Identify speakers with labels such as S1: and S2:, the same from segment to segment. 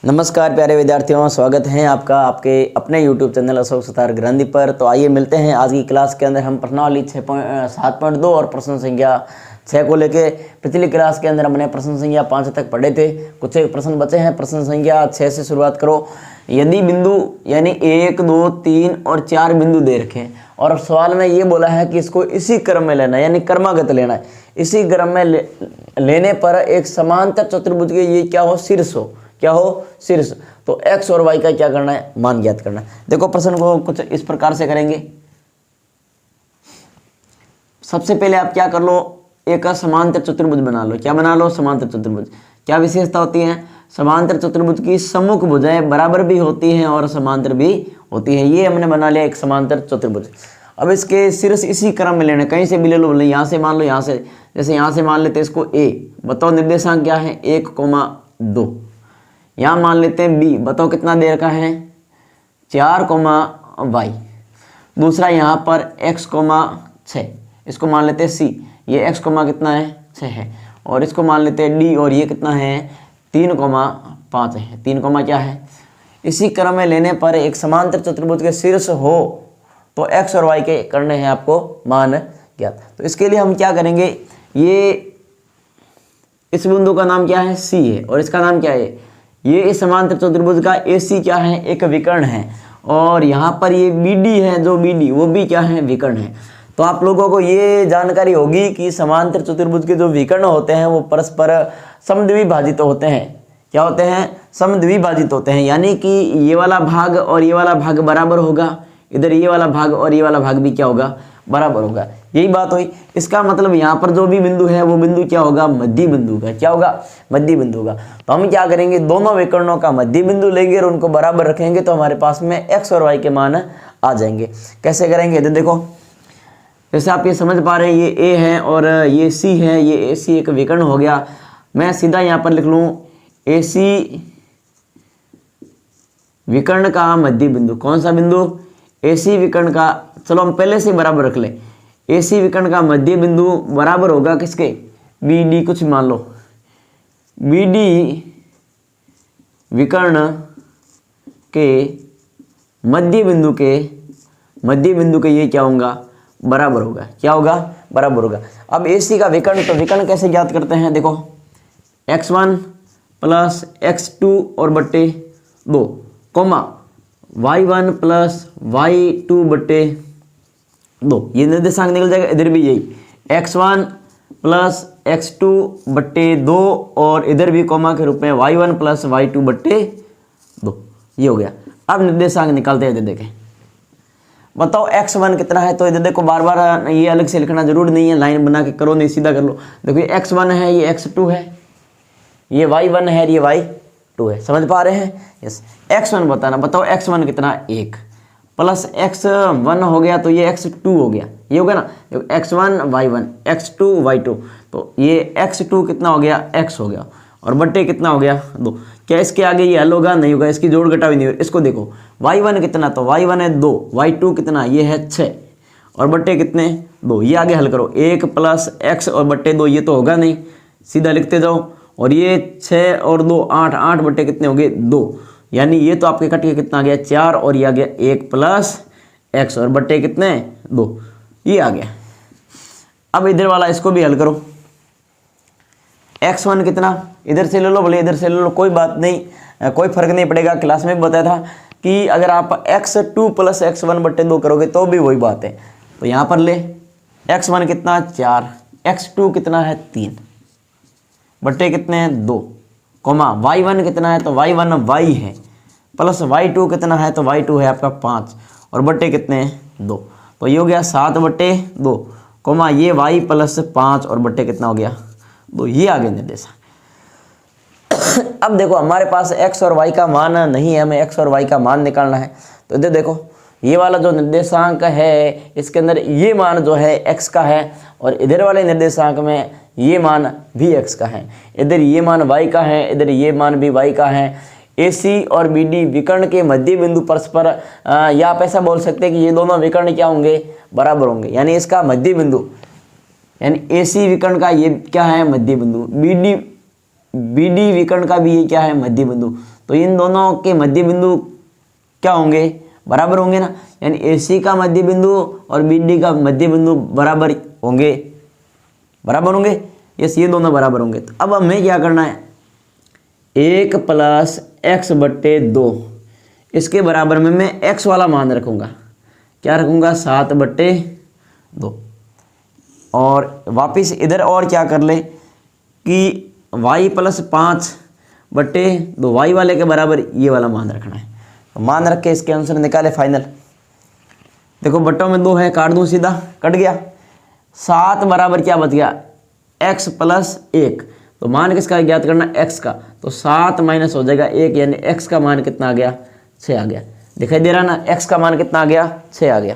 S1: नमस्कार प्यारे विद्यार्थियों, स्वागत है आपका आपके अपने YouTube चैनल अशोक सतार ग्रंथि पर। तो आइए मिलते हैं आज की क्लास के अंदर। हम प्रश्नावली 7.2 और प्रश्न संख्या 6 को लेके पिछली क्लास के अंदर हमने प्रश्न संख्या 5 तक पढ़े थे। कुछ एक प्रश्न बचे हैं। प्रश्न संख्या 6 से शुरुआत करो। यदि बिंदु यानी 1, 2, 3 और 4 बिंदु दे रखे और सवाल में ये बोला है कि इसको इसी क्रम में लेना है, यानी क्रमागत लेना है। इसी क्रम में लेने पर एक समांतर चतुर्भुज के ये क्या हो, शीर्ष हो, क्या हो, शीर्ष। तो x और y का क्या करना है, मान ज्ञात करना है। देखो प्रश्न को कुछ इस प्रकार से करेंगे। सबसे पहले आप क्या कर लो, एक समांतर चतुर्भुज बना लो। क्या बना लो, समांतर चतुर्भुज। क्या विशेषता होती है, समांतर चतुर्भुज की सम्मुख भुजाएं बराबर भी होती हैं और समांतर भी होती है। ये हमने बना लिया एक समांतर चतुर्भुज। अब इसके शीर्ष इसी क्रम में लेना, कहीं से भी ले लो, यहाँ से मान लो, यहाँ से, जैसे यहाँ से मान लेते हैं इसको a, बताओ निर्देशांक क्या है 1,2। यहाँ मान लेते हैं b, बताओ कितना दे रखा है 4,y। दूसरा यहाँ पर x,6, इसको मान लेते हैं c, ये x, कितना है 6 है। और इसको मान लेते हैं d, और ये कितना है 3,5 है। 3, क्या है। इसी क्रम में लेने पर एक समांतर चतुर्भुज के शीर्ष हो तो x और y के करने हैं आपको मान ज्ञात। तो इसके लिए हम क्या करेंगे, ये इस बिंदु का नाम क्या है c है और इसका नाम क्या है, ये इस समांतर चतुर्भुज का AC क्या है, एक विकर्ण है। और यहाँ पर ये BD है, जो BD वो भी क्या है, विकर्ण है। तो आप लोगों को ये जानकारी होगी कि समांतर चतुर्भुज के जो विकर्ण होते हैं वो परस्पर समद्विभाजित होते हैं। क्या होते हैं, समद्विभाजित होते हैं। यानी कि ये वाला भाग और ये वाला भाग बराबर होगा, इधर ये वाला भाग और ये वाला भाग भी क्या होगा, बराबर होगा। यही बात हुई। इसका मतलब यहाँ पर जो भी बिंदु है वो बिंदु क्या होगा, मध्य बिंदु का। क्या होगा, मध्य बिंदु होगा। तो हम क्या करेंगे, दोनों विकर्णों का मध्य बिंदु लेंगे और उनको बराबर रखेंगे तो हमारे पास में x और y के मान आ जाएंगे। कैसे करेंगे, तो देखो जैसे आप ये समझ पा रहे हैं, ये a है और ये c है, ये AC एक विकर्ण हो गया। मैं सीधा यहाँ पर लिख लूँ AC विकर्ण का मध्य बिंदु। कौन सा बिंदु, AC विकर्ण का। चलो हम पहले से बराबर रख लें। AC विकर्ण का मध्य बिंदु बराबर होगा किसके, BD, कुछ मान लो BD विकर्ण के मध्य बिंदु के ये क्या होगा, बराबर होगा। क्या होगा, बराबर होगा। अब AC का विकर्ण, तो विकर्ण कैसे ज्ञात करते हैं, देखो x1 प्लस x2 और बट्टे 2, y1 प्लस y2 बट्टे 2। ये निर्देशांक निकल जाएगा। इधर भी यही x1 प्लस x2 बट्टे 2 और इधर भी कॉमा के रूप में y1 प्लस y2 बट्टे 2। ये हो गया। अब निर्देशांक निकालते हैं। इधर देखें, बताओ x1 कितना है। तो इधर देखो, बार बार ये अलग से लिखना जरूर नहीं है, लाइन बना के करो, नहीं सीधा कर लो। देखो ये x1 है, ये x2 है, ये y1 है, ये y2 है। समझ पा रहे हैं, यस। x1 बताना, बताओ x1 कितना, 1 प्लस x1 हो गया तो ये x2 हो गया। ये हो गया ना, x1 y1 x2 y2। तो ये x2 कितना हो गया, x हो गया, और बट्टे कितना हो गया 2। क्या इसके आगे ये हल होगा, नहीं होगा, इसकी जोड़ घटाव नहीं होगी। इसको देखो y1 कितना, तो y1 है 2, y2 कितना, ये है 6 और बट्टे कितने 2। ये आगे हल करो, 1 प्लस x और बट्टे 2, ये तो होगा नहीं, सीधा लिखते जाओ। और ये 6 और 2 8, 8 बट्टे कितने हो गए 2। यानी ये तो आपके कट के कितना आ गया 4, और ये आ गया 1 प्लस x और बट्टे कितने 2, ये आ गया। अब इधर वाला इसको भी हल करो। x1 कितना, इधर से ले लो, भले इधर से ले लो, कोई बात नहीं, कोई फर्क नहीं पड़ेगा। क्लास में भी बताया था कि अगर आप x2 प्लस x1 बट्टे 2 करोगे तो भी वही बात है। तो यहाँ पर ले x1 कितना 4, x2 कितना है 3 बट्टे कितने हैं 2, y1 कितना है, तो y1 y है, प्लस y2 कितना है, तो y2 है आपका 5 और बट्टे कितने हैं 2। तो ये हो गया 7 बट्टे 2, ये y प्लस 5 और बट्टे कितना हो गया 2। ये आगे निर्देशांक। अब देखो हमारे पास x और y का मान नहीं है, हमें x और y का मान निकालना है। तो इधर देखो, ये वाला जो निर्देशांक है इसके अंदर ये मान जो है x का है, और इधर वाले निर्देशांक में ये मान भी x का है। इधर ये मान y का है, इधर ये मान भी y का है। AC और BD विकर्ण के मध्य बिंदु परस्पर, या आप ऐसा बोल सकते हैं कि ये दोनों विकर्ण क्या होंगे, बराबर होंगे। यानी इसका मध्य बिंदु, यानी AC विकर्ण का ये क्या है, मध्य बिंदु। BD बी डी विकर्ण का भी ये क्या है, मध्य बिंदु। तो इन दोनों के मध्य बिंदु क्या होंगे, बराबर होंगे ना, यानी ए सी का मध्य बिंदु और बी डी का मध्य बिंदु बराबर होंगे, बराबर होंगे, यस ये दोनों बराबर होंगे। तो अब हमें क्या करना है, 1 + x/2 इसके बराबर में मैं x वाला मान रखूँगा, क्या रखूँगा, 7/2। और वापस इधर और क्या कर ले कि y + 5/2 y वाले के बराबर ये वाला मान रखना है। तो मान रख के इसके आंसर निकाले फाइनल। देखो बट्टों में 2 है, काट दूँ सीधा, कट गया। 7 बराबर क्या बच गया, x + 1। तो मान किसका ज्ञात करना, x का। तो 7 माइनस हो जाएगा 1, यानी x का मान कितना आ गया, 6 आ गया। दिखाई दे रहा ना, x का मान कितना आ गया, 6 आ गया।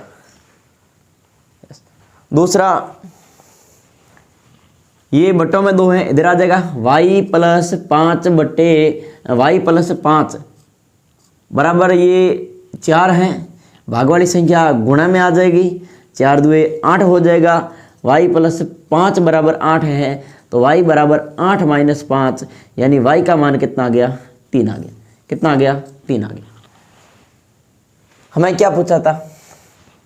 S1: दूसरा, ये बट्टों में 2 है, इधर आ जाएगा y + 5 बराबर ये 4 है, भाग वाली संख्या गुणा में आ जाएगी, 4 दूए 8 हो जाएगा। y + 5 बराबर 8 है, तो y बराबर 8 - 5, यानी y का मान कितना आ गया, 3 आ गया। कितना आ गया, 3 आ गया। हमें क्या पूछा था,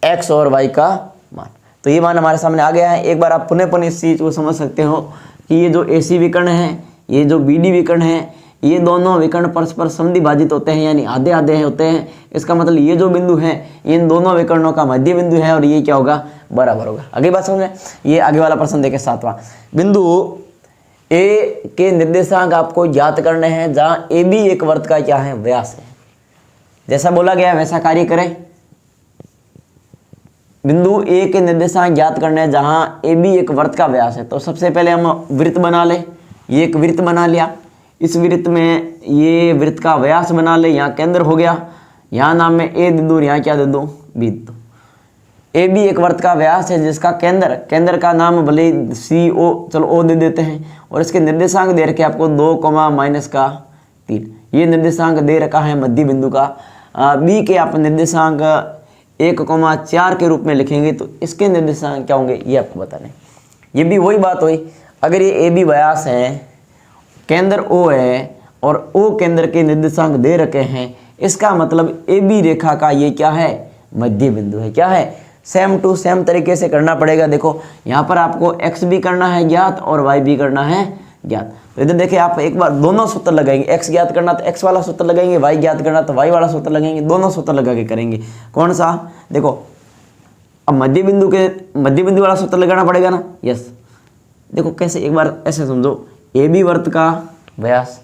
S1: x और y का मान। तो ये मान हमारे सामने आ गया है। एक बार आप पुनः इस चीज़ को समझ सकते हो कि ये जो AC विकर्ण है, ये जो BD विकर्ण है, ये दोनों विकर्ण परस्पर समद्विभाजित होते हैं, यानी आधे आधे होते हैं। इसका मतलब ये जो बिंदु है इन दोनों विकर्णों का मध्य बिंदु है, और ये क्या होगा, बराबर होगा। अगली बात समझ में, ये आगे वाला प्रश्न देखें 7वां। बिंदु ए के निर्देशांक आपको ज्ञात करने हैं, जहाँ AB एक वृत्त का क्या है, व्यास है। जैसा बोला गया वैसा कार्य करें। बिंदु ए के निर्देशांक ज्ञात करने हैं, जहाँ AB एक वृत्त का व्यास है। तो सबसे पहले हम वृत्त बना ले, ये एक वृत्त बना लिया। इस वृत्त में ये वृत्त का व्यास बना ले, यहाँ केंद्र हो गया, यहाँ नाम में A दे दूँ, यहाँ क्या दे दूँ, B दे दूँ। AB एक वृत्त का व्यास है जिसका केंद्र का नाम भले CO, चलो O दे देते हैं, और इसके निर्देशांक दे रखे आपको 2, -3। ये निर्देशांक दे रखा है मध्य बिंदु का। B के आप निर्देशांक 1,4 के रूप में लिखेंगे, तो इसके निर्देशांक क्या होंगे, ये आपको बताने। ये भी वही बात हुई, अगर ये AB व्यास है, केंद्र O है, और O केंद्र के निर्देशांक दे रखे हैं, इसका मतलब AB रेखा का ये क्या है, मध्य बिंदु है। क्या है, सेम टू सेम तरीके से करना पड़ेगा। देखो यहाँ पर आपको x भी करना है ज्ञात और y भी करना है ज्ञात। तो इधर देखिए, आप एक बार दोनों सूत्र लगाएंगे, x ज्ञात करना तो x वाला सूत्र लगाएंगे, y ज्ञात करना तो y वाला सूत्र लगाएंगे, दोनों सूत्र लगा के करेंगे। कौन सा, देखो अब मध्य बिंदु वाला सूत्र लगाना पड़ेगा ना, यस। देखो कैसे, एक बार ऐसे समझो, AB वृत्त का व्यास,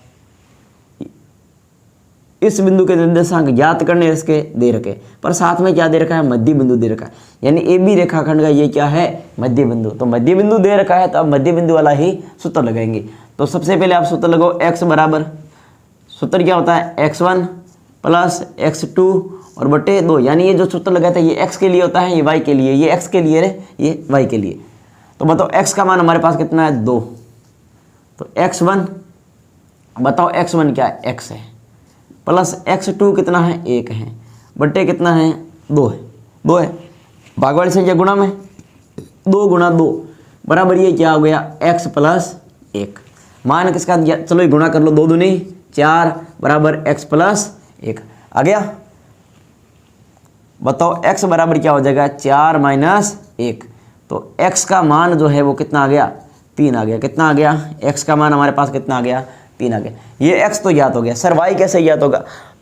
S1: इस बिंदु के निर्देशांक ज्ञात करने इसके दे रखे, पर साथ में क्या दे रखा है, मध्य बिंदु दे रखा है, यानी AB रेखाखंड का ये क्या है, मध्य बिंदु। तो मध्य बिंदु दे रखा है, तो अब मध्य बिंदु वाला ही सूत्र लगाएंगे। तो सबसे पहले आप सूत्र लगाओ, x बराबर, सूत्र क्या होता है, x1 + x2 और बटे 2, यानी ये जो सूत्र लगाया था ये x के लिए होता है, ये y के लिए, ये x के लिए है, ये y के लिए। तो बताओ x का मान हमारे पास कितना है, 2। तो x1, बताओ x1 क्या है, x है, प्लस x2 कितना है, 1 है, बट्टे कितना है, 2 है, 2 है, भाग वाली संख्या गुणा में 2 × 2 बराबर ये क्या हो गया, x + 1। मान किसका, चलो ये गुणा कर लो, 2 दूनी 4 बराबर x + 1 आ गया। बताओ x बराबर क्या हो जाएगा, 4 - 1। तो x का मान जो है वो कितना आ गया, 3 आ गया। कितना आ गया, x का मान हमारे पास कितना आ गया, 3 आ गया। ये x तो ज्ञात हो गया। सर y कैसे ज्ञात होगा,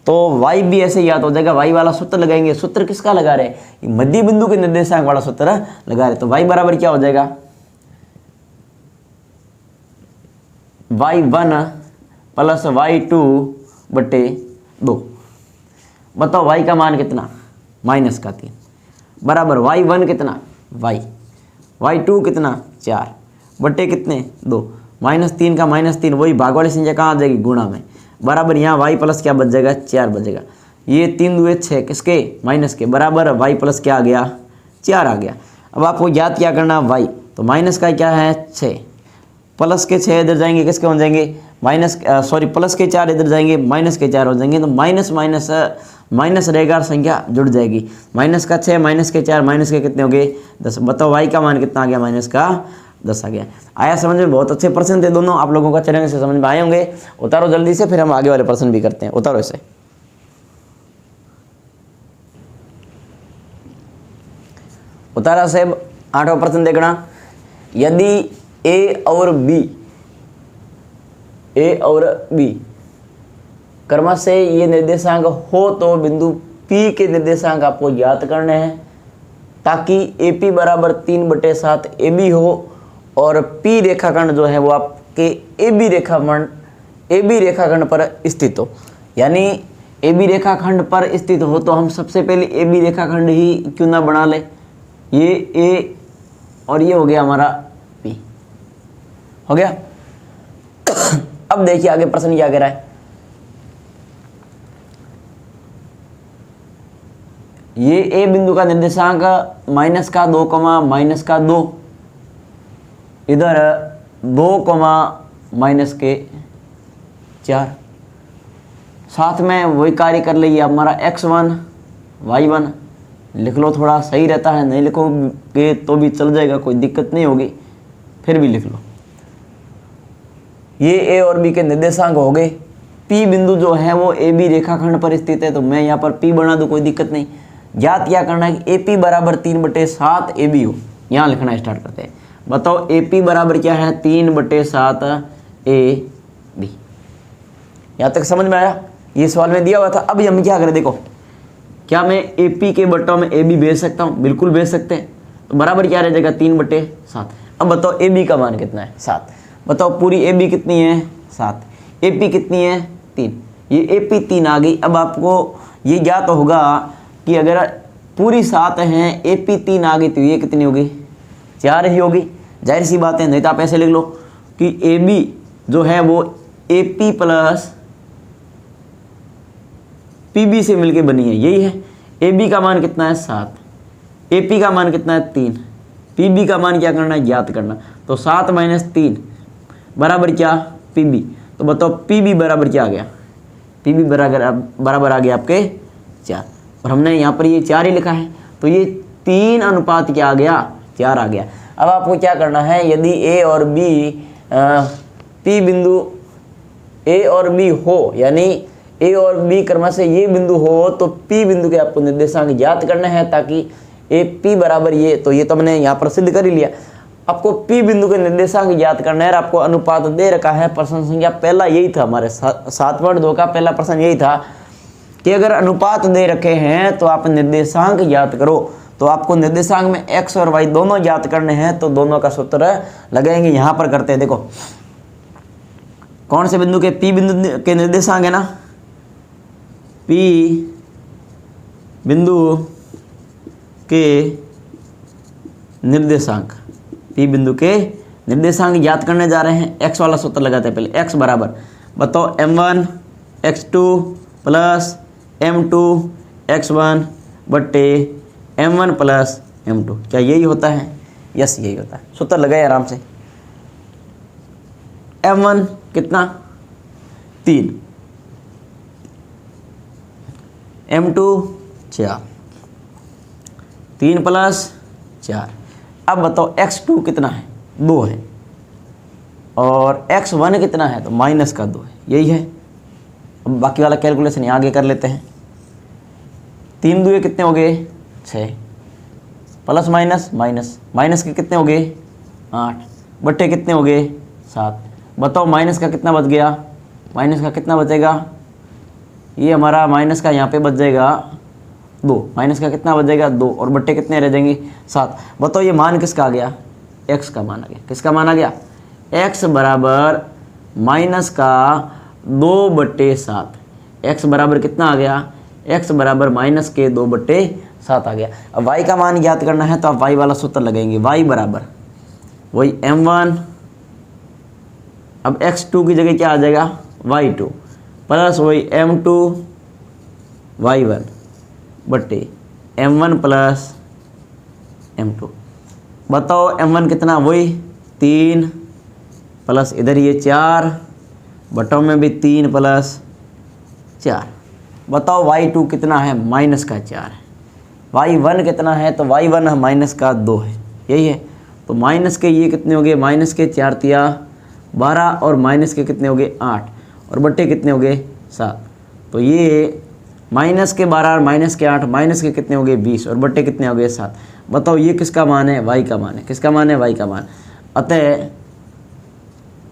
S1: तो y भी ऐसे ज्ञात हो जाएगा। y वाला सूत्र लगाएंगे, सूत्र किसका लगा रहे, मध्य बिंदु के निर्देशांक वाला सूत्र लगा रहे। तो y बराबर क्या हो जाएगा, y1 + y2 बटे 2। बताओ y का मान कितना, -3 बराबर y1 कितना, y2 कितना, 4 बटे कितने, 2। -3 का -3 वही भाग वाली संख्या कहाँ आ जाएगी, गुणा में, बराबर यहाँ y प्लस क्या बच जाएगा, 4 बचेगा। ये 3 दूए 6 किसके, माइनस के, बराबर y प्लस क्या आ गया, 4 आ गया। अब आपको याद क्या करना, y, तो माइनस का क्या है, 6, प्लस के 6 इधर जाएंगे, किसके हो जाएंगे, प्लस के 4 इधर जाएंगे, माइनस के 4 हो जाएंगे। तो माइनस रहेगा और संख्या जुड़ जाएगी। -6 -4 -के कितने हो गए, 10। बताओ y का मान कितना आ गया, 10 आ गया। आया समझ में? बहुत अच्छे प्रश्न थे दोनों, आप लोगों का चैनल से समझ में आए होंगे। उतारो जल्दी से, फिर हम आगे वाले प्रश्न भी करते हैं। उतारो इसे। उतारा साहब। 8वां प्रश्न देखना। यदि ए और बी क्रमश से ये निर्देशांक हो तो बिंदु P के निर्देशांक आपको ज्ञात करने हैं, ताकि AP बराबर 3/7 AB हो और P रेखाखंड जो है वो आपके AB रेखाखंड पर स्थित हो। यानी AB रेखाखंड पर स्थित हो तो हम सबसे पहले AB रेखाखंड ही क्यों ना बना ले। ये A और ये हो गया हमारा P, हो गया। अब देखिए आगे प्रश्न क्या कह रहा है। ये A बिंदु का निर्देशांक -2, इधर 2, साथ में वही कार्य कर लीजिए हमारा x1 y1 लिख लो, थोड़ा सही रहता है। नहीं लिखोगे तो भी चल जाएगा, कोई दिक्कत नहीं होगी, फिर भी लिख लो। ये A और B के निर्देशांक हो गए। P बिंदु जो है वो AB रेखाखंड पर स्थित है, तो मैं यहाँ पर P बना दूँ, कोई दिक्कत नहीं। ज्ञात क्या करना है कि AP बराबर 3/7 AB हो। यहाँ लिखना स्टार्ट करते हैं। बताओ AP बराबर क्या है? 3/7 AB। यहाँ तक समझ में आया? ये सवाल में दिया हुआ था। अब हम क्या करें, देखो, क्या मैं AP के बट्टों में AB भेज सकता हूँ? बिल्कुल भेज सकते हैं। तो बराबर क्या रह जाएगा? 3/7। अब बताओ AB का मान कितना है? 7। बताओ पूरी AB कितनी है? 7। AP कितनी है? 3। ये AP 3 आ गई। अब आपको ये ज्ञात होगा कि अगर पूरी 7 हैं, AP 3 आ गई, तो ये कितनी होगी? 4 ही होगी। जाहिर सी बात है। नहीं तो आप ऐसे लिख लो कि AB जो है वो AP प्लस PB से मिलके बनी है, यही है। AB का मान कितना है? 7। AP का मान कितना है? 3। PB का मान क्या करना है? ज्ञात करना। तो 7 - 3 बराबर क्या? PB। तो बताओ PB बराबर क्या आ गया? PB बराबर आ गया आपके 4। और हमने यहाँ पर ये 4 ही लिखा है, तो ये 3 अनुपात क्या आ गया? 4 आ गया। अब आपको क्या करना है, यदि A और B P बिंदु A और B हो, यानी A और B क्रमश से ये बिंदु हो, तो P बिंदु के आपको निर्देशांक ज्ञात करना है, ताकि AP बराबर ये, तो ये तो हमने यहाँ पर सिद्ध कर ही लिया। आपको P बिंदु के निर्देशांक ज्ञात करना है और आपको अनुपात दे रखा है। प्रश्न संख्या पहला यही था, हमारे 7.2 का पहला प्रश्न यही था कि अगर अनुपात दे रखे हैं तो आप निर्देशांक ज्ञात करो। तो आपको निर्देशांक में x और y दोनों ज्ञात करने हैं, तो दोनों का सूत्र लगाएंगे। यहाँ पर करते हैं, देखो कौन से बिंदु के? P बिंदु के निर्देशांक है ना, P बिंदु के निर्देशांक, P बिंदु के निर्देशांक ज्ञात करने जा रहे हैं। x वाला सूत्र लगाते हैं पहले। x बराबर, बताओ m1 x2 plus m2 x1 बट्टे m1 प्लस m2। क्या यही होता है? यस, यही होता है। सूत्र लगाए आराम से। m1 कितना? 3, m2 4, 3 + 4। अब बताओ x2 कितना है? 2 है। और x1 कितना है? तो -2 है, यही है। अब बाकी वाला कैलकुलेशन यहाँ आगे कर लेते हैं। 3 दूये कितने हो गए? 6, प्लस माइनस माइनस के कितने हो गए? 8, बट्टे कितने हो गए? 7। बताओ माइनस का कितना बच गया? माइनस का कितना बचेगा? ये हमारा माइनस का यहाँ पे बच जाएगा 2। माइनस का कितना बच जाएगा? 2। और बट्टे कितने रह जाएंगे? 7। बताओ ये मान किसका आ गया? x का मान आ गया। किसका मान आ गया? x बराबर माइनस का 2/7। x बराबर कितना आ गया? x बराबर माइनस के 2/7 आ गया। अब y का मान ज्ञात करना है, तो आप y वाला सूत्र लगेंगे। y बराबर वही m1, अब x2 की जगह क्या आ जाएगा? y2 प्लस वही m2 y1 बट्टे m1 प्लस m2। बताओ m1 कितना? वही 3 प्लस इधर ये 4, बटों में भी 3 + 4। बताओ y2 कितना है? -4 है। y1 कितना है? तो y1 -2 है, यही है। तो माइनस के ये कितने हो गए, माइनस के 4 तिया 12 और माइनस के कितने हो गए 8 और बट्टे कितने हो गए 7। तो ये माइनस के 12 और माइनस के 8 माइनस के कितने हो गए 20 और बट्टे कितने हो गए 7। बताओ ये किसका मान है, y का मान है। किसका मान है, y का मान। अतः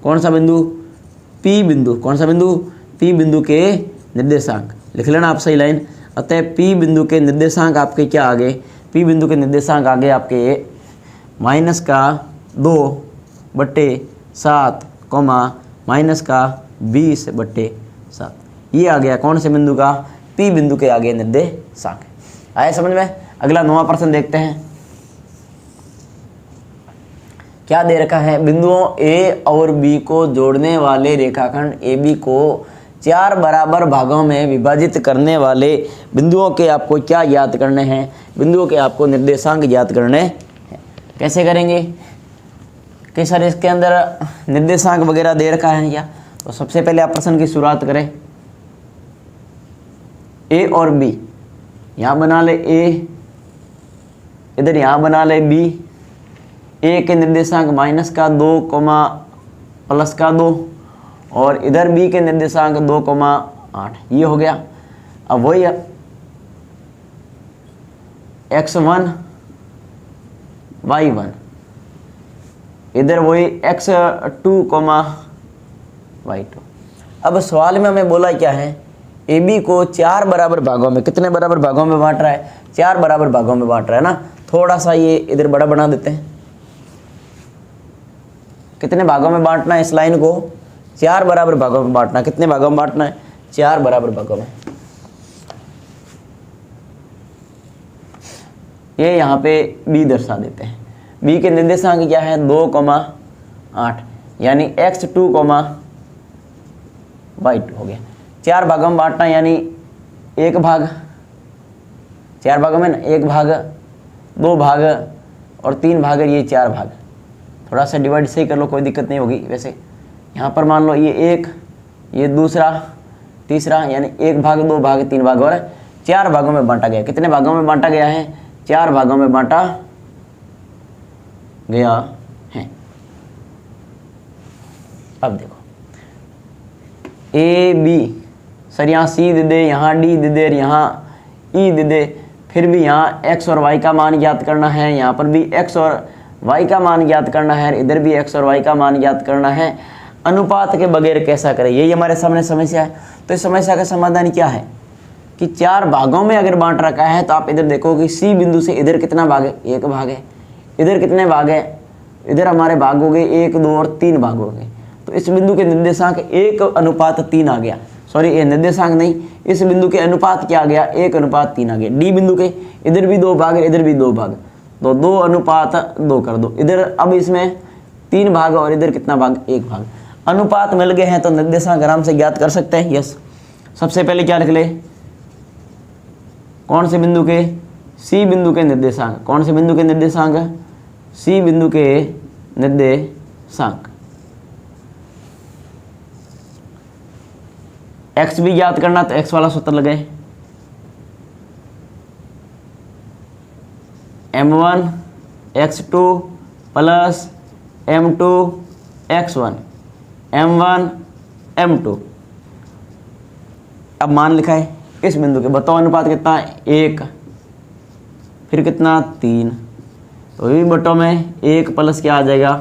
S1: कौन सा बिंदु, P बिंदु, कौन सा बिंदु, P बिंदु के निर्देशांक, लिख लेना आप सही लाइन। अतः P बिंदु के निर्देशांक आपके क्या आ गए, P बिंदु के निर्देशांक आ गए आपके माइनस का 2/7 कॉमा माइनस का 20/7। ये आ गया कौन से बिंदु का, P बिंदु के आगे निर्देशांक। आया समझ में। अगला 9वां प्रश्न देखते हैं। क्या दे रखा है, बिंदुओं A और B को जोड़ने वाले रेखाखंड AB को 4 बराबर भागों में विभाजित करने वाले बिंदुओं के आपको क्या ज्ञात करने हैं, बिंदुओं के आपको निर्देशांक ज्ञात करने हैं। कैसे करेंगे कि सर इसके अंदर निर्देशांक वगैरह दे रखा है क्या। तो सबसे पहले आप प्रश्न की शुरुआत करें। A और B, यहाँ बना ले A, इधर यहाँ बना ले B। A के निर्देशांक माइनस का 2 प्लस का 2 और इधर B के निर्देशांक 2,8। ये हो गया। अब वही x1 y1, इधर वही x2, y2। अब सवाल में हमें बोला क्या है, AB को 4 बराबर भागों में, कितने बराबर भागों में बांट रहा है, 4 बराबर भागों में बांट रहा है ना। थोड़ा सा ये इधर बड़ा बना देते हैं। कितने भागों में बांटना है इस लाइन को, 4 बराबर भागों में बांटना है। कितने भागों में बांटना है, 4 बराबर भागों में। ये यहाँ पे B दर्शा देते हैं। B के निर्देशांक क्या है, 2,8 यानी x2, y2 हो गया। 4 भागों में बांटना यानी 1 भाग, 4 भागों में ना 1 भाग, 2 भाग और 3 भाग, ये 4 भाग। थोड़ा सा डिवाइड सही कर लो, कोई दिक्कत नहीं होगी। वैसे यहाँ पर मान लो ये 1, ये दूसरा, तीसरा, यानी 1 भाग, 2 भाग, 3 भाग और 4 भागों में बांटा गया। कितने भागों में बांटा गया है, 4 भागों में बांटा गया है। अब देखो AB, सर यहाँ C दे दे, यहाँ D दे दे, यहाँ E दे दे, फिर भी यहाँ x और y का मान ज्ञात करना है, यहाँ पर भी x और y का मान ज्ञात करना है, इधर भी x और y का मान ज्ञात करना है। अनुपात के बगैर कैसा करें, यही हमारे सामने समस्या है। तो इस समस्या का समाधान क्या है कि 4 भागों में अगर बांट रखा है तो आप इधर देखो कि C बिंदु से इधर कितना भाग है, 1 भाग है। इधर कितने भाग है, इधर हमारे भाग हो गए 1, 2 और 3 भाग हो गए। तो इस बिंदु के निर्देशांक 1:3 आ गया। सॉरी, ये निर्देशांक नहीं, इस बिंदु के अनुपात क्या आ गया, 1:3 आ गया। D बिंदु के इधर भी 2 भाग, इधर भी 2 भाग, तो 2:2 कर दो इधर। अब इसमें 3 भाग और इधर कितना भाग, 1 भाग। अनुपात मिल गए हैं तो निर्देशांक आराम से ज्ञात कर सकते हैं। यस, सबसे पहले क्या लिख ले, कौन से बिंदु के, C बिंदु के निर्देशांक। कौन से बिंदु के निर्देशांक, C बिंदु के निर्देशांक। x भी ज्ञात करना तो x वाला सूत्र लगाए, m1 x2 plus m2 x1 m1 m2। अब मान लिखा है इस बिंदु के, बताओ अनुपात कितना है, 1, फिर कितना 3, तो ये बटों में 1 प्लस क्या आ जाएगा,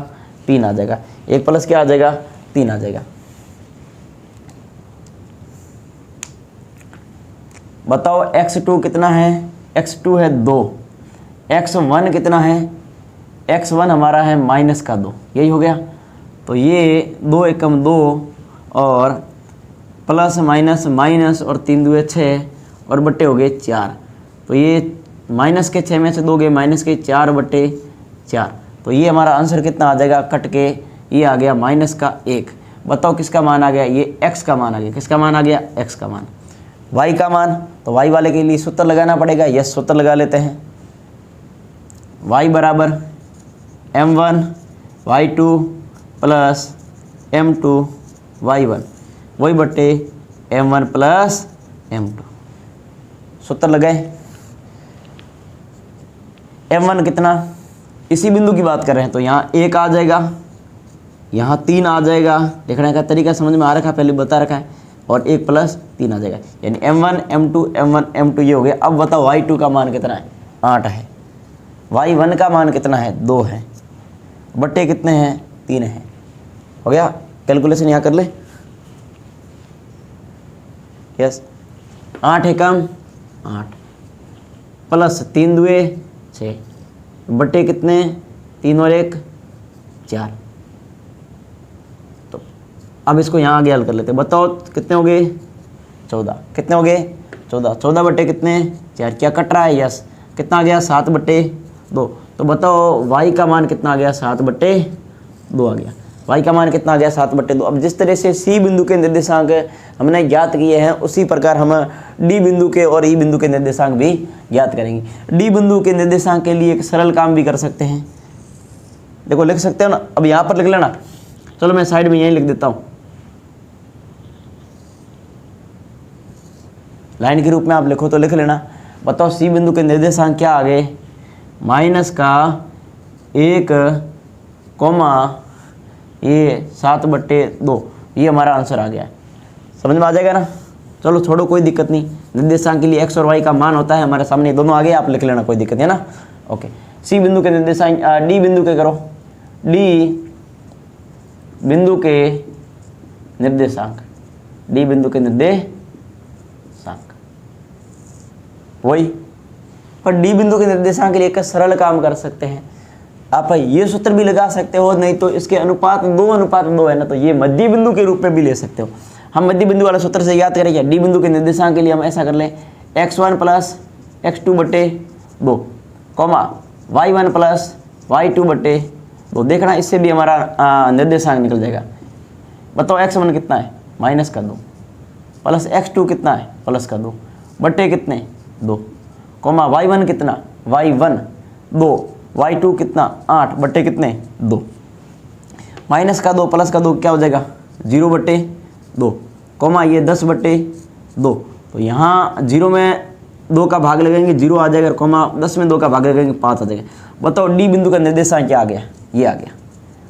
S1: 3 आ जाएगा। 1 प्लस क्या आ जाएगा, 3 आ जाएगा। बताओ x2 कितना है, x2 है 2, x1 कितना है, x1 हमारा है -2, यही हो गया। तो ये 2 एकम 2 और प्लस माइनस माइनस और 3 दूए 6 और बट्टे हो गए 4। तो ये माइनस के 6 में से दोगे माइनस के 4/4। तो ये हमारा आंसर कितना आ जाएगा, कट के ये आ गया -1। बताओ किसका मान आ गया, ये x का मान आ गया। किसका मान आ गया, x का मान। y का मान, तो y वाले के लिए सूत्र लगाना पड़ेगा। यस, सूत्र लगा लेते हैं। y बराबर m1 y2 plus m2 y1 वही बट्टे m1 प्लस m2। सूत्र लगाए। m1 कितना, इसी बिंदु की बात कर रहे हैं तो यहाँ 1 आ जाएगा, यहाँ 3 आ जाएगा, लिखने का तरीका समझ में आ रखा है, पहले बता रखा है, और 1 + 3 आ जाएगा, यानी m1 m2 m1 m2 ये हो गया। अब बताओ y2 का मान कितना है, 8 है, y1 का मान कितना है, 2 है, बट्टे कितने हैं, 3 है। हो गया, कैलकुलेशन यहाँ कर ले। यस, 8 है कम, 8 प्लस 3 2 6, बट्टे कितने, 3 और 1 4। तो अब इसको यहाँ आगे हल कर लेते हैं। बताओ कितने हो गए, 14। कितने हो गए, 14। 14 बट्टे कितने, 4। क्या कट रहा है, यस। कितना आ गया, 7/2। तो बताओ y का मान कितना आ गया, 7/2 आ गया। y का मान कितना आ गया, 7/2। अब जिस तरह से c बिंदु के निर्देशांक हमने ज्ञात किए हैं, उसी प्रकार हम d बिंदु के और e बिंदु के निर्देशांक भी ज्ञात करेंगे। d बिंदु के निर्देशांक के लिए एक सरल काम भी कर सकते हैं, देखो लिख सकते हो ना। अब यहाँ पर लिख लेना, चलो मैं साइड में यहीं लिख देता हूँ, लाइन के रूप में आप लिखो तो लिख लेना। बताओ सी बिंदु के निर्देशांक क्या आ गए, -1, ये 7/2, ये हमारा आंसर आ गया। समझ में आ जाएगा ना। चलो छोड़ो, कोई दिक्कत नहीं। निर्देशांक के लिए x और y का मान होता है हमारे सामने, दोनों आगे आप लिख लेना, कोई दिक्कत है ना। ओके, सी बिंदु के निर्देशांक, डी बिंदु के करो, डी बिंदु के निर्देशांक, डी बिंदु के निर्देशांक वही। पर डी बिंदु के निर्देशांक के लिए एक सरल काम कर सकते हैं, आप ये सूत्र भी लगा सकते हो, नहीं तो इसके अनुपात 2:2 है ना, तो ये मध्य बिंदु के रूप में भी ले सकते हो। हम मध्य बिंदु वाला सूत्र से याद करेंगे। डी बिंदु के निर्देशांक के लिए हम ऐसा कर लें, x1 + x2/2, y1 + y2/2। देखना, इससे भी हमारा निर्देशांक निकल जाएगा। बताओ x1 कितना है, -2, प्लस x2 कितना है, +2, बट्टे कितने, 2, y1 कितना, y1 2, y2 कितना, 8, बट्टे कितने, 2, -2 +2 क्या हो जाएगा, 0/2, ये 10/2। तो यहाँ 0 में 2 का भाग लगेंगे, 0 आ जाएगा, 10 में 2 का भाग लगेंगे, 5 आ जाएगा। बताओ डी बिंदु का निर्देशांक क्या आ गया, ये आ गया।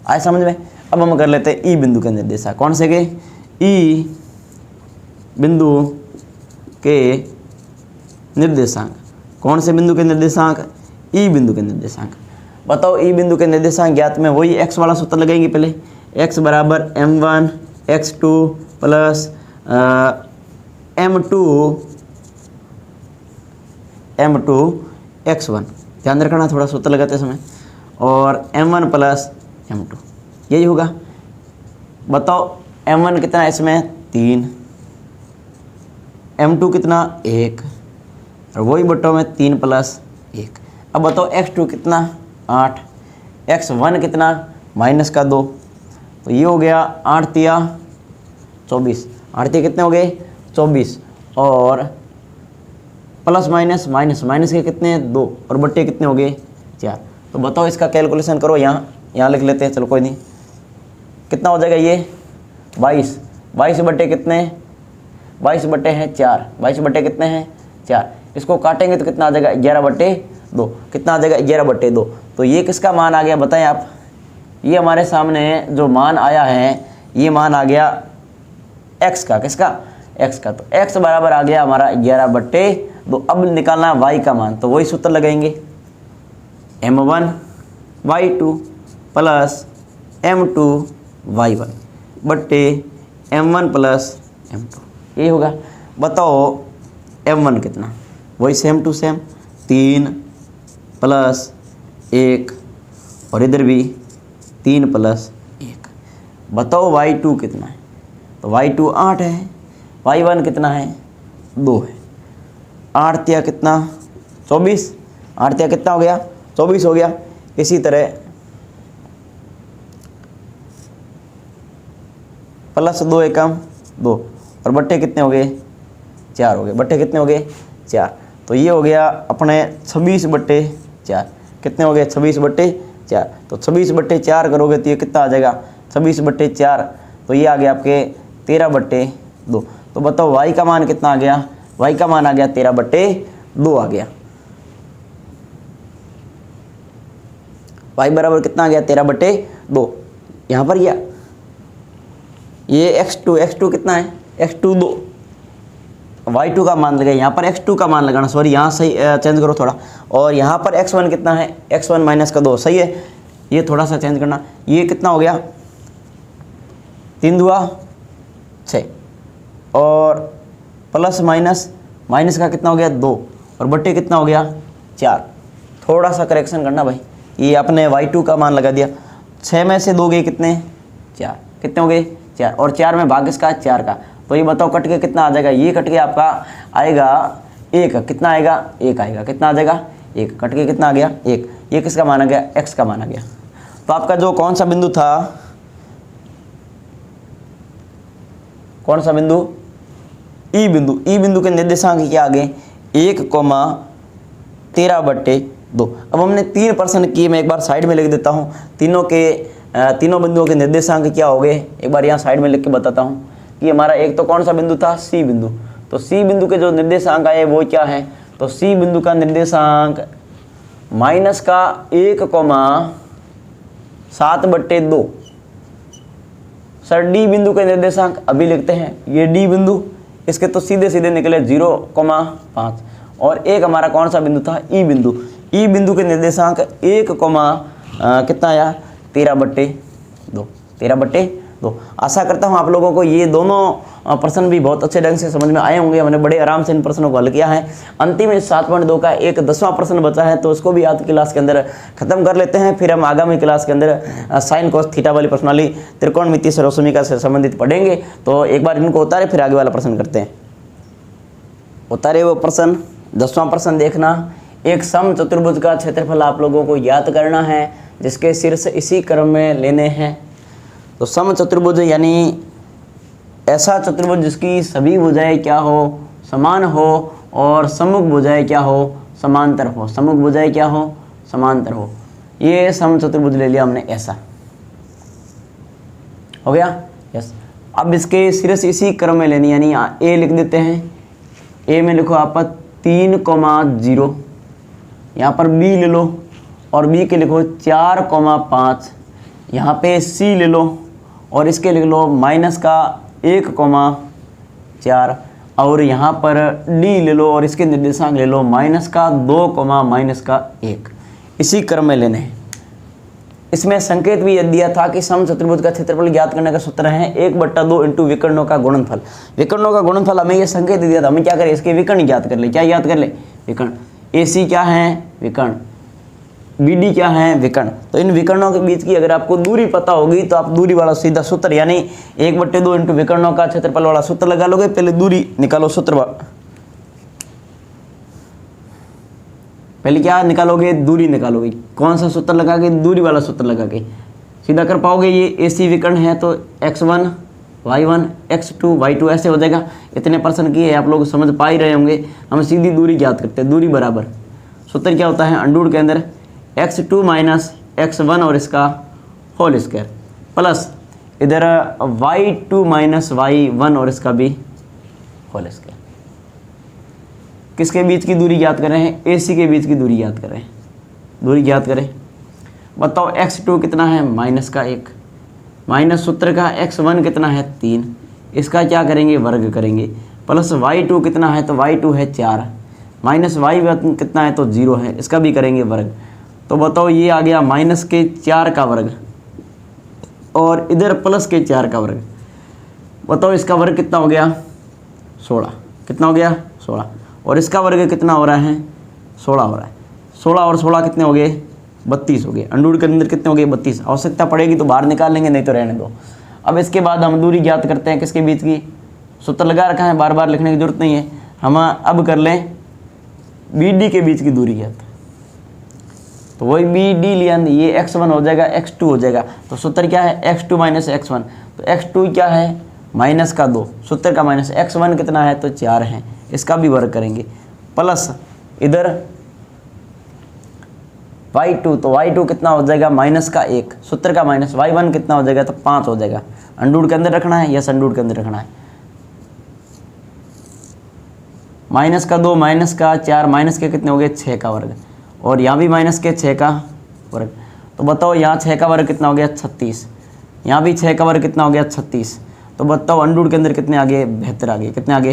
S1: आए समझ में। अब हम कर लेते हैं ई बिंदु के निर्देशांक। कौन से के, ई बिंदु के निर्देशांक। कौन से बिंदु के निर्देशांक, ई बिंदु के निर्देशांक। बताओ ई बिंदु के निर्देशांक ज्ञात में वही x वाला सूत्र लगेंगे पहले, x = m1 x2 + m2 x1। ध्यान रखना थोड़ा सूत्र लगाते समय, और m1 + m2 यही होगा। बताओ m1 कितना है इसमें, 3, m2 कितना, 1, और वही बट्टों में 3 + 1। अब बताओ x2 कितना, 8, x1 कितना, -2। तो ये हो गया 8 तिया 24, 8 तिया कितने हो गए, 24, और प्लस माइनस के कितने, 2, और बट्टे कितने हो गए, 4। तो बताओ इसका कैलकुलेशन करो, यहाँ लिख लेते हैं, चलो कोई नहीं। कितना हो जाएगा ये, 22 बट्टे कितने, 22 बट्टे हैं 4, 22 बट्टे कितने हैं, 4। इसको काटेंगे तो कितना आ जाएगा, 11/2। कितना आ जाएगा, 11/2। तो ये किसका मान आ गया बताएं आप। ये हमारे सामने जो मान आया है, ये मान आ गया x का, किसका, x का। तो x बराबर आ गया हमारा 11/2। अब निकालना है y का मान, तो वही सूत्र लगाएंगे, m1 y2 + m2 y1 बट्टे m1 + m2, यही होगा। बताओ m1 कितना, वही सेम टू सेम 3 + 1, और इधर भी 3 + 1। बताओ y2 कितना है, तो y2 8 है, y1 कितना है, 2 है। 8 तिया कितना, 24, 8 तिया कितना हो गया, 24 हो गया। इसी तरह +2 एकम 2, और बट्टे कितने हो गए, 4 हो गए। बट्टे कितने हो गए, 4। तो ये हो गया अपने 26/4। कितने हो गए, 26/4। तो 26/4 करोगे तो ये कितना आ जाएगा, 26/4। तो ये आ गया आपके 13/2। तो बताओ y का मान कितना आ गया, y का मान आ गया 13/2 आ गया। y बराबर कितना आ गया 13/2। यहाँ पर क्या ये x2 कितना है x2 2, y2 का मान लगा, यहाँ पर x2 का मान लगाना, सॉरी यहाँ सही चेंज करो थोड़ा, और यहाँ पर x1 कितना है x1 माइनस का 2, सही है, ये थोड़ा सा चेंज करना। ये कितना हो गया 3 दूआ 6 और प्लस माइनस का कितना हो गया 2 और बट्टे कितना हो गया 4। थोड़ा सा करेक्शन करना भाई, ये आपने y2 का मान लगा दिया, 6 में से 2 गए कितने 4, कितने हो गए 4, और 4 में भाग इसका 4 का, तो ये बताओ कट के कितना आ जाएगा, ये कट के आपका आएगा 1, कितना आएगा 1 आएगा, कितना आ जाएगा 1, कट के कितना आ गया 1, ये किसका माना गया x का माना गया। तो आपका जो कौन सा बिंदु था, कौन सा बिंदु ई बिंदु के निर्देशांक क्या आ गए 1,13/2। अब हमने 3% किए, मैं एक बार साइड में लिख देता हूँ, तीनों बिंदुओं के निर्देशांक क्या हो गए, एक बार यहाँ साइड में लिख के बताता हूँ कि हमारा एक तो कौन सा बिंदु था सी बिंदु, तो सी बिंदु के जो निर्देशांक आए वो क्या है, तो सी बिंदु का निर्देशांक माइनस का 1,7/2। सर डी बिंदु के निर्देशांक अभी लिखते हैं, ये डी बिंदु, इसके तो सीधे सीधे निकले 0,5, और एक हमारा कौन सा बिंदु था ई बिंदु के निर्देशांक 1, कितना आया 13/2। आशा करता हूँ आप लोगों को ये दोनों प्रश्न भी बहुत अच्छे ढंग से समझ में आए होंगे, हमने बड़े आराम से इन प्रश्नों को हल किया है। अंतिम इस 7.2 का एक 10वां प्रश्न बचा है, तो उसको भी आज की क्लास के अंदर खत्म कर लेते हैं, फिर हम आगामी क्लास के अंदर साइन कोस थीटा वाली प्रश्नावली त्रिकोणमितीय सर्वसमीका से संबंधित पढ़ेंगे। तो एक बार इनको उतारे फिर आगे वाला प्रश्न करते हैं। उतारे वो प्रश्न 10वां प्रश्न देखना, एक सम चतुर्भुज का क्षेत्रफल आप लोगों को याद करना है, जिसके शीर्ष इसी क्रम में लेने हैं। तो सम चतुर्भुज यानी ऐसा चतुर्भुज जिसकी सभी भुजाएं क्या हो समान हो और सम्मुख भुजाएं क्या हो समांतर हो, सम्मुख भुजाएं क्या हो समांतर हो, ये सम चतुर्भुज ले लिया हमने, ऐसा हो गया यस। अब इसके शीर्ष इसी क्रम में लेनी, यानी ए लिख देते हैं, ए में लिखो आप 3,0, यहाँ पर बी ले लो और बी के लिखो 4,5, यहाँ पे सी ले लो और इसके लिख लो माइनस का 1,4, और यहाँ पर डी ले लो और इसके निर्देशांक ले लो माइनस का 2, माइनस का 1, इसी क्रम में लेने हैं। इसमें संकेत भी यह दिया था कि सम चतुर्भुज का क्षेत्रफल ज्ञात करने का सूत्र है 1/2 इंटू विकर्णों का गुणनफल। विकर्णों का गुणनफल हमें यह संकेत दिया था, हमें क्या करें इसके विकर्ण ज्ञात कर ले, क्या याद कर ले विकर्ण, AC क्या है विकर्ण, BD क्या है विकर्ण। तो इन विकर्णों के बीच की अगर आपको दूरी पता होगी तो आप दूरी वाला सीधा सूत्र यानी 1/2 इंटू विकर्णों का क्षेत्रफल वाला सूत्र लगा लोगे। पहले दूरी निकालो, सूत्र पहले क्या निकालोगे दूरी निकालोगे, कौन सा सूत्र लगा के, दूरी वाला सूत्र लगा के सीधा कर पाओगे। ये AC विकर्ण है तो x1 y1 x2 y2 ऐसे हो जाएगा। इतने प्रश्न किए आप लोग समझ पा ही रहे होंगे। हम सीधी दूरी ज्ञात करते हैं, दूरी बराबर सूत्र क्या होता है अंडूर के अंदर x2 माइनस x1 और इसका होल स्क्वायर प्लस इधर y2 माइनस y1 और इसका भी होल स्क्वायर। किसके बीच की दूरी ज्ञात कर रहे हैं, AC के बीच की दूरी ज्ञात कर रहे हैं। दूरी ज्ञात करें, बताओ x2 कितना है माइनस का 1, माइनस सूत्र का x1 कितना है 3, इसका क्या करेंगे वर्ग करेंगे, प्लस y2 कितना है तो y2 है 4, माइनस y1 कितना है तो 0 है, इसका भी करेंगे वर्ग। तो बताओ ये आ गया माइनस के 4 का वर्ग और इधर प्लस के 4 का वर्ग। बताओ इसका वर्ग कितना हो गया 16, कितना हो गया 16, और इसका वर्ग कितना हो रहा है 16 हो रहा है। 16 और 16 कितने हो गए 32 हो गए। अंडूर के अंदर कितने हो गए 32। आवश्यकता पड़ेगी तो बाहर निकाल लेंगे, नहीं तो रहने दो। अब इसके बाद हम दूरी ज्ञात करते हैं किसके बीच की, सूत्र लगा रखा है, बार बार लिखने की जरूरत नहीं है। हम अब कर लें BD के बीच की दूरी ज्ञात, तो वही BD लिया, ये x1 हो जाएगा x2 हो जाएगा। तो सूत्र क्या है x2 माइनस x1, तो x2 क्या है माइनस का 2, सूत्र का माइनस, x1 कितना है तो 4 है, इसका भी वर्ग करेंगे, प्लस इधर y2, तो y2 कितना हो जाएगा माइनस का 1, सूत्र का माइनस, y1 कितना हो जाएगा तो 5 हो जाएगा। अंडूर के अंदर रखना है, यस अंडूर के अंदर रखना है। माइनस का 2 माइनस का 4 माइनस के कितने हो गए 6 का वर्ग, और यहाँ भी माइनस के 6 का वर्ग। तो बताओ यहाँ 6 का वर्ग कितना हो गया 36, यहाँ भी 6 का वर्ग कितना हो गया 36। तो बताओ अंडूड के अंदर कितने आ गए 72 आ गए, कितने आ गए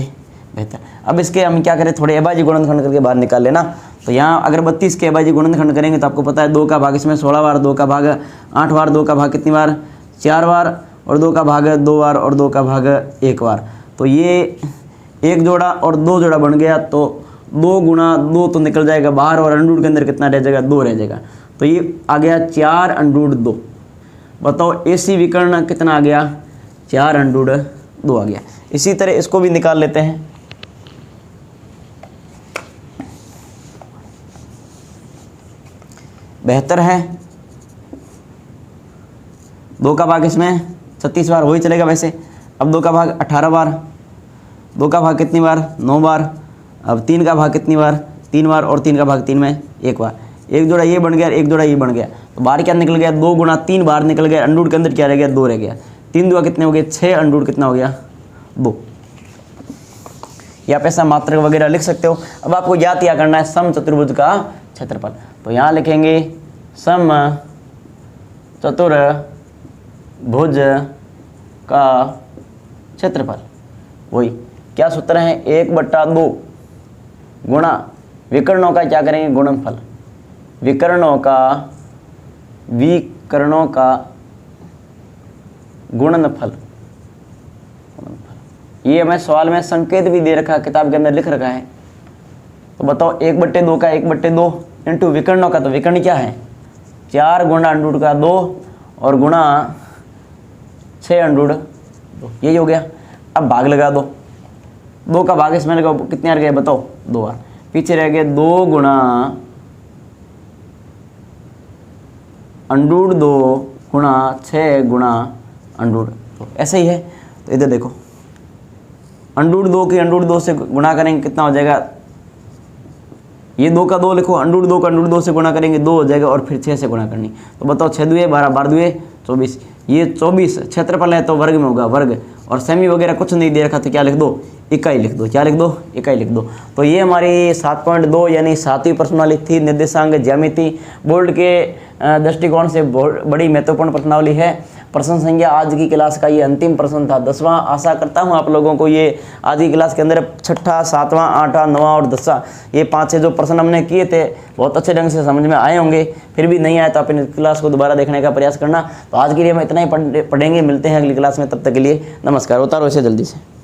S1: 72। अब इसके हम क्या करें, थोड़े अभाज्य गुणनखंड करके बाहर निकाल लेना। तो यहाँ अगर 32 के अभाज्य गुणनखंड करेंगे तो आपको पता है 2 का भाग इसमें 16 बार, 2 का भाग 8 बार, 2 का भाग कितनी बार 4 बार, और 2 का भाग 2 बार, और 2 का भाग 1 बार। तो ये 1 जोड़ा और 2 जोड़ा बन गया, तो 2 गुणा 2 तो निकल जाएगा बाहर, और अंडूड के अंदर कितना रह जाएगा 2 रह जाएगा। तो ये आ गया 4 अंडूड 2। बताओ एसी विकर्ण कितना आ गया 4 अंडूड 2 आ गया। इसी तरह इसको भी निकाल लेते हैं। बेहतर है 2 का भाग इसमें 36 बार हो ही चलेगा वैसे। अब 2 का भाग 18 बार, 2 का भाग कितनी बार 9 बार। अब 3 का भाग कितनी बार 3 बार, और 3 का भाग 3 में 1 बार। 1 जोड़ा ये बन गया, 1 जोड़ा ये बन गया। तो बाहर क्या निकल गया 2 गुणा 3 बार निकल गया। अंडूड के अंदर क्या रह गया 2 रह गया। 3 दुआ कितने हो गए 6, अंडूड कितना हो गया 2। या पैसा मात्रक वगैरह लिख सकते हो। अब आपको याद क्या करना है, सम चतुर्भुज का क्षेत्रफल। तो यहाँ लिखेंगे सम चतुर्भुज का क्षेत्रफल। वही क्या सूत्र है 1/2 गुणा विकर्णों का क्या करेंगे गुणनफल, विकर्णों का गुणनफल। ये हमें सवाल में संकेत भी दे रखा है, किताब के अंदर लिख रखा है। तो बताओ 1/2 का 1/2 इंटू विकर्णों का, तो विकर्ण क्या है 4 गुणा अंडूड का 2 और गुणा 6 अंडूड 2, यही हो गया। अब भाग लगा दो, 2 का भाग इसमें लगा कितने आ गए बताओ 2 बार, पीछे रह गए 2 गुणा अंडूड 2 गुणा 6 गुणा अंडूड 2, ऐसे ही है। तो इधर देखो अंडूड 2 की अंडूड 2 से गुणा करेंगे कितना हो जाएगा, ये 2 का 2 लिखो, अंडूड 2 का अंडूड 2 से गुणा करेंगे 2 हो जाएगा, और फिर 6 से गुणा करनी। तो बताओ 6 दुए 12, 12 दुए 24, ये 24 क्षेत्रफल है तो वर्ग में होगा वर्ग, और सेमी वगैरह कुछ नहीं दे रखा तो क्या लिख दो इकाई लिख दो, क्या लिख दो इकाई लिख दो। तो ये हमारी 7.2 यानी 7वीं प्रश्नावली थी, निर्देशांक ज्यामिति। बोर्ड के दृष्टिकोण से बड़ी महत्वपूर्ण प्रश्नावली है। प्रश्न संख्या आज की क्लास का ये अंतिम प्रश्न था 10वां। आशा करता हूँ आप लोगों को ये आज की क्लास के अंदर 6ठा 7वां 8वां 9वां और 10वां ये 5-6 जो प्रश्न हमने किए थे बहुत अच्छे ढंग से समझ में आए होंगे। फिर भी नहीं आए तो अपनी क्लास को दोबारा देखने का प्रयास करना। तो आज के लिए हम इतना ही पढ़ेंगे, मिलते हैं अगली क्लास में, तब तक के लिए नमस्कार। उतारो इसे जल्दी से।